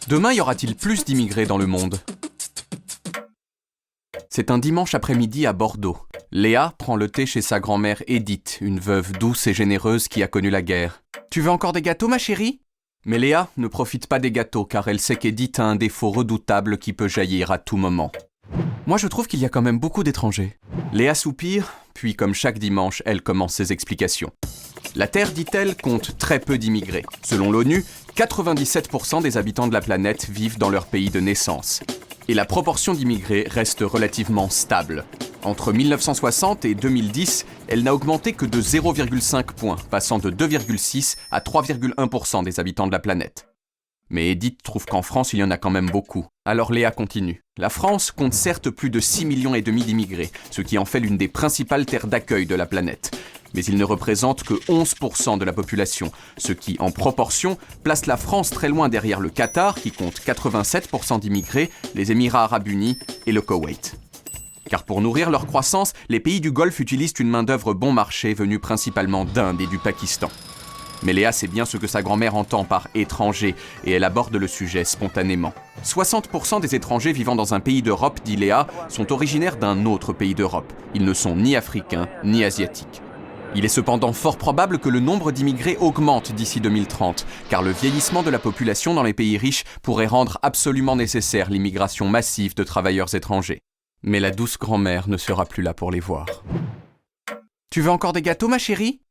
Demain, y aura-t-il plus d'immigrés dans le monde? C'est un dimanche après-midi à Bordeaux. Léa prend le thé chez sa grand-mère Edith, une veuve douce et généreuse qui a connu la guerre. « Tu veux encore des gâteaux, ma chérie ?» Mais Léa ne profite pas des gâteaux car elle sait qu'Edith a un défaut redoutable qui peut jaillir à tout moment. « Moi, je trouve qu'il y a quand même beaucoup d'étrangers. » Léa soupire, puis comme chaque dimanche, elle commence ses explications. La Terre, dit-elle, compte très peu d'immigrés. Selon l'ONU, 97% des habitants de la planète vivent dans leur pays de naissance. Et la proportion d'immigrés reste relativement stable. Entre 1960 et 2010, elle n'a augmenté que de 0,5 points, passant de 2,6 à 3,1% des habitants de la planète. Mais Edith trouve qu'en France, il y en a quand même beaucoup. Alors Léa continue. La France compte certes plus de 6,5 millions d'immigrés, ce qui en fait l'une des principales terres d'accueil de la planète. Mais ils ne représentent que 11% de la population, ce qui, en proportion, place la France très loin derrière le Qatar, qui compte 87% d'immigrés, les Émirats arabes unis et le Koweït. Car pour nourrir leur croissance, les pays du Golfe utilisent une main-d'œuvre bon marché venue principalement d'Inde et du Pakistan. Mais Léa sait bien ce que sa grand-mère entend par « étranger » et elle aborde le sujet spontanément. 60% des étrangers vivant dans un pays d'Europe, dit Léa, sont originaires d'un autre pays d'Europe. Ils ne sont ni africains ni asiatiques. Il est cependant fort probable que le nombre d'immigrés augmente d'ici 2030, car le vieillissement de la population dans les pays riches pourrait rendre absolument nécessaire l'immigration massive de travailleurs étrangers. Mais la douce grand-mère ne sera plus là pour les voir. « Tu veux encore des gâteaux, ma chérie ?»